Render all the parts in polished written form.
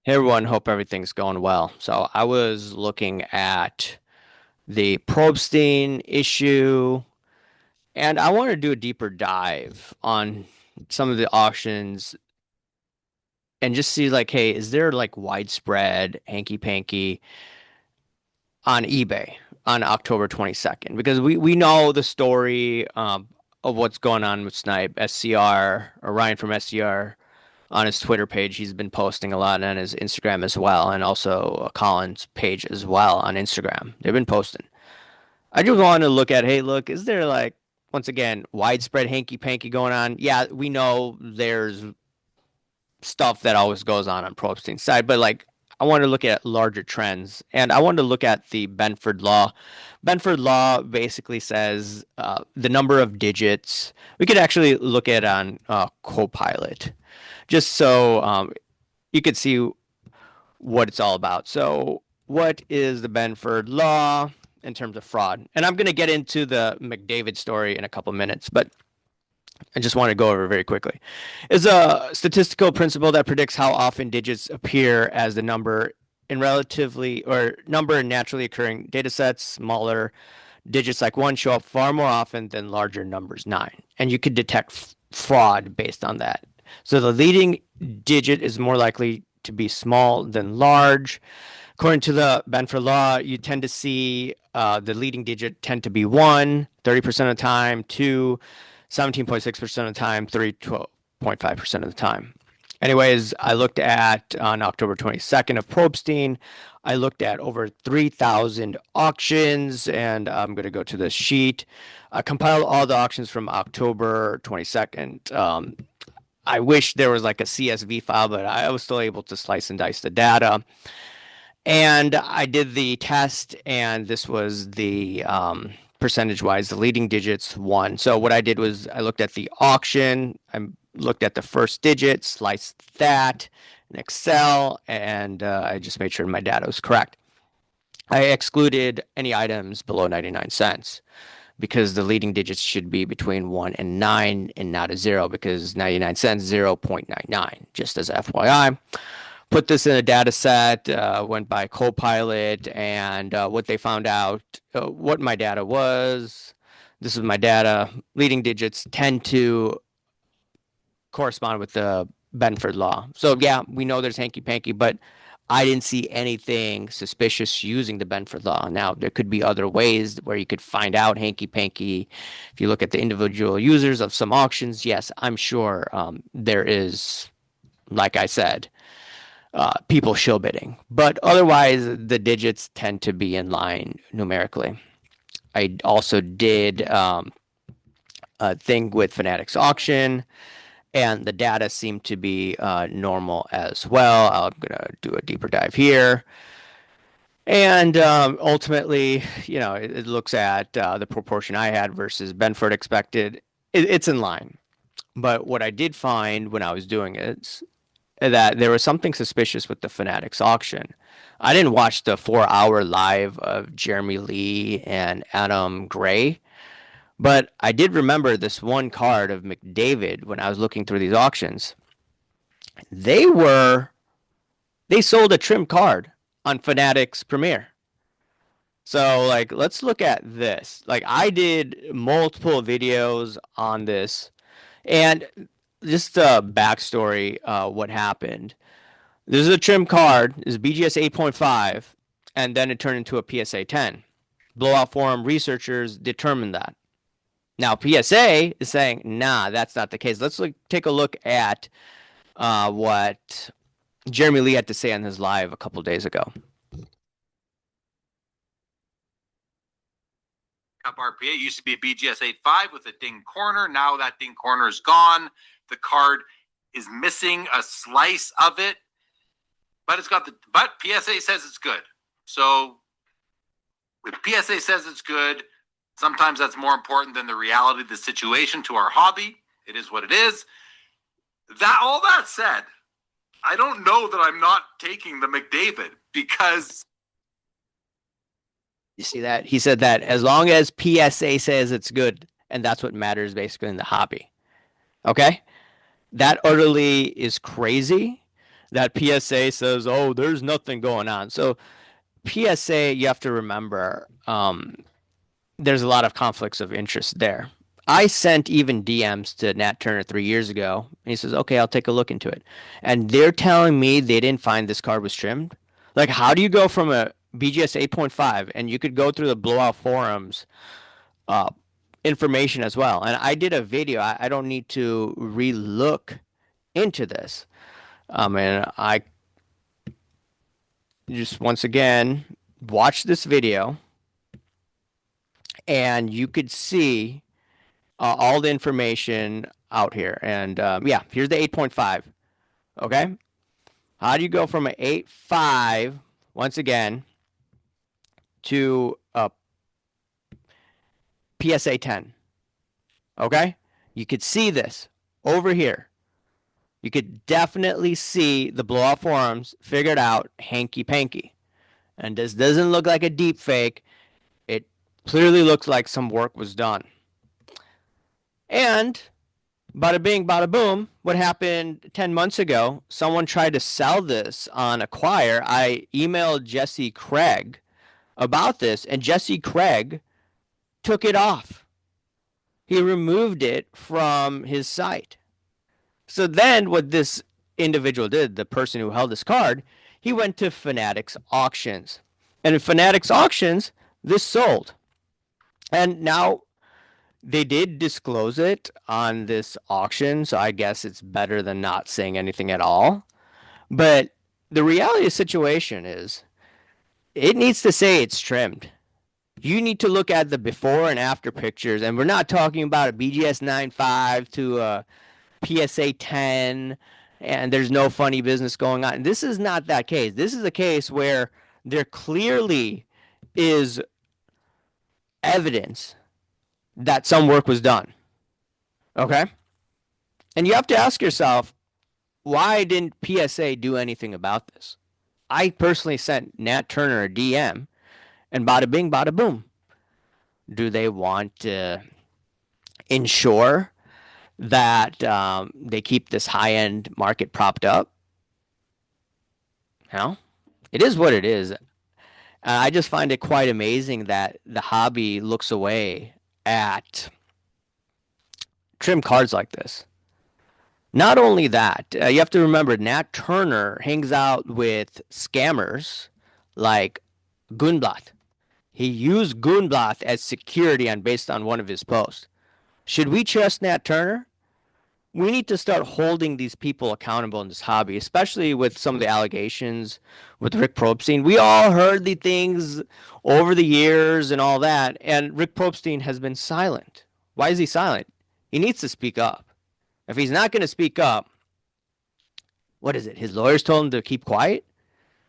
Hey everyone, hope everything's going well. So I was looking at the Probstein issue, and I want to do a deeper dive on some of the auctions and just see like, hey, is there like widespread hanky-panky on eBay on October 22nd? Because we know the story of what's going on with Snipe, SCR, or Ryan from SCR on his Twitter page. He's been posting a lot on his Instagram as well, and also Colin's page as well on Instagram. They've been posting. I just want to look at, hey, look, is there like, once again, widespread hanky panky going on? Yeah, we know there's stuff that always goes on Probstein's side, but like, I want to look at larger trends, and I want to look at the Benford law. Benford law basically says the number of digits. We could actually look at on Copilot, just so you could see what it's all about. So, what is the Benford law in terms of fraud? And I'm going to get into the McDavid story in a couple minutes, but I just want to go over very quickly. Is a statistical principle that predicts how often digits appear as the number in relatively or number in naturally occurring data sets. Smaller digits like one show up far more often than larger numbers nine, and you could detect fraud based on that. So the leading digit is more likely to be small than large. According to the Benford law, you tend to see the leading digit tend to be 1, 30% of the time, 2, 17.6% of the time, 3, 12.5% of the time. Anyways, I looked at on October 22nd of Probstein, I looked at over 3,000 auctions, and I'm going to go to the sheet. I compiled all the auctions from October 22nd. I wish there was like a CSV file, but I was still able to slice and dice the data. And I did the test, and this was the percentage wise, the leading digits won. So what I did was I looked at the auction, I looked at the first digit, sliced that in Excel, and I just made sure my data was correct. I excluded any items below 99 cents because the leading digits should be between 1 and 9 and not a 0 because 99 cents, 0.99, just as FYI. Put this in a data set, went by Copilot, and what they found out, what my data was. This is my data. Leading digits tend to correspond with the Benford law. So yeah, we know there's hanky panky, but I didn't see anything suspicious using the Benford law. Now there could be other ways where you could find out hanky panky. If you look at the individual users of some auctions, yes, I'm sure there is, like I said, people shill bidding, but otherwise the digits tend to be in line numerically. I also did a thing with Fanatics auction, and the data seemed to be normal as well. I'm gonna do a deeper dive here. And ultimately, it looks at the proportion I had versus Benford expected. It's in line. But what I did find when I was doing it that there was something suspicious with the Fanatics auction. I didn't watch the 4 hour live of Jeremy Lee and Adam Gray, but I did remember this one card of McDavid when I was looking through these auctions. They were they sold a trim card on Fanatics Premier. So like let's look at this. Like I did multiple videos on this and just a backstory what happened. This is a trim card. This is BGS 8.5, and then it turned into a PSA 10. Blowout Forum researchers determined that. Now PSA is saying, nah, that's not the case. Take a look at what Jeremy Lee had to say on his live a couple days ago. Cup RPA used to be a BGS 8.5 with a ding corner. Now that ding corner is gone. The card is missing a slice of it, but but PSA says it's good. So if PSA says it's good, sometimes that's more important than the reality of the situation to our hobby. It is what it is. All that said, I don't know that I'm not taking the McDavid because you see that? He said that as long as PSA says it's good, and that's what matters basically in the hobby. Okay? That utterly is crazy that PSA says, oh, there's nothing going on. So PSA, you have to remember, there's a lot of conflicts of interest there. I sent even DMs to Nat Turner 3 years ago, and he says, okay, I'll take a look into it. And they're telling me they didn't find this card was trimmed. Like, how do you go from a BGS 8.5 and you could go through the blowout forums uh, information as well? And I did a video. I don't need to re-look into this. And I just once again watch this video, and you could see all the information out here. And yeah, here's the 8.5. Okay. How do you go from an 8.5 once again to a PSA 10? Okay. You could see this over here. You could definitely see the blowout forums figured out hanky panky. And this doesn't look like a deep fake. It clearly looks like some work was done. And bada bing, bada boom. What happened 10 months ago? Someone tried to sell this on Acquire. I emailed Jesse Craig about this, and Jesse Craig took it off. He removed it from his site. So then, what this individual did, the person who held this card, he went to Fanatics auctions. And in Fanatics auctions, this sold. And now they did disclose it on this auction, so I guess it's better than not saying anything at all. But the reality of the situation is it needs to say it's trimmed. You need to look at the before and after pictures, and we're not talking about a BGS 9.5 to a PSA 10, and there's no funny business going on. This is not that case. This is a case where there clearly is evidence that some work was done. Okay? And you have to ask yourself, why didn't PSA do anything about this? I personally sent Nat Turner a DM, and bada bing, bada boom. Do they want to ensure that they keep this high end market propped up? No, it is what it is. I just find it quite amazing that the hobby looks away at trim cards like this. Not only that, you have to remember Nat Turner hangs out with scammers like Gunblatt. He used Gunblatt as security on based on one of his posts. Should we trust Nat Turner? We need to start holding these people accountable in this hobby, especially with some of the allegations with Rick Probstein. We all heard the things over the years and all that, and Rick Probstein has been silent. Why is he silent? He needs to speak up. If he's not going to speak up, what is it? His lawyers told him to keep quiet?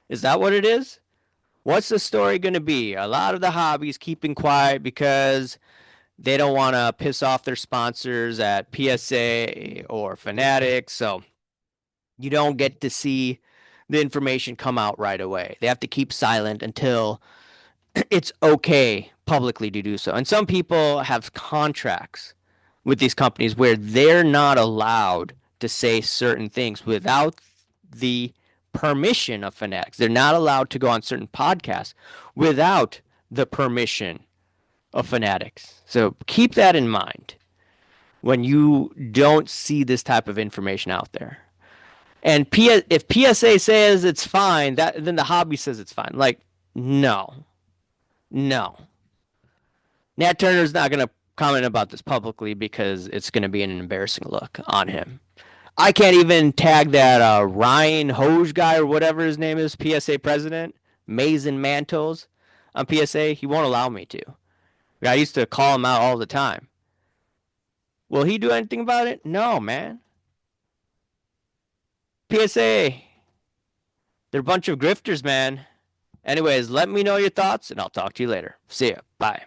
Is that what it is? What's the story going to be? A lot of the hobbies keeping quiet because they don't want to piss off their sponsors at PSA or Fanatics. So you don't get to see the information come out right away. They have to keep silent until it's okay publicly to do so. And some people have contracts with these companies where they're not allowed to say certain things without the permission of Fanatics. They're not allowed to go on certain podcasts without the permission of Fanatics. So keep that in mind when you don't see this type of information out there. And if PSA says it's fine, then the hobby says it's fine. Like, no. Nat Turner's not going to comment about this publicly because it's going to be an embarrassing look on him. I can't even tag that Ryan Hoge guy or whatever his name is, PSA president, Mason Mantles on PSA. He won't allow me to. I used to call him out all the time. Will he do anything about it? No, man. PSA, they're a bunch of grifters, man. Anyways, let me know your thoughts, and I'll talk to you later. See ya. Bye.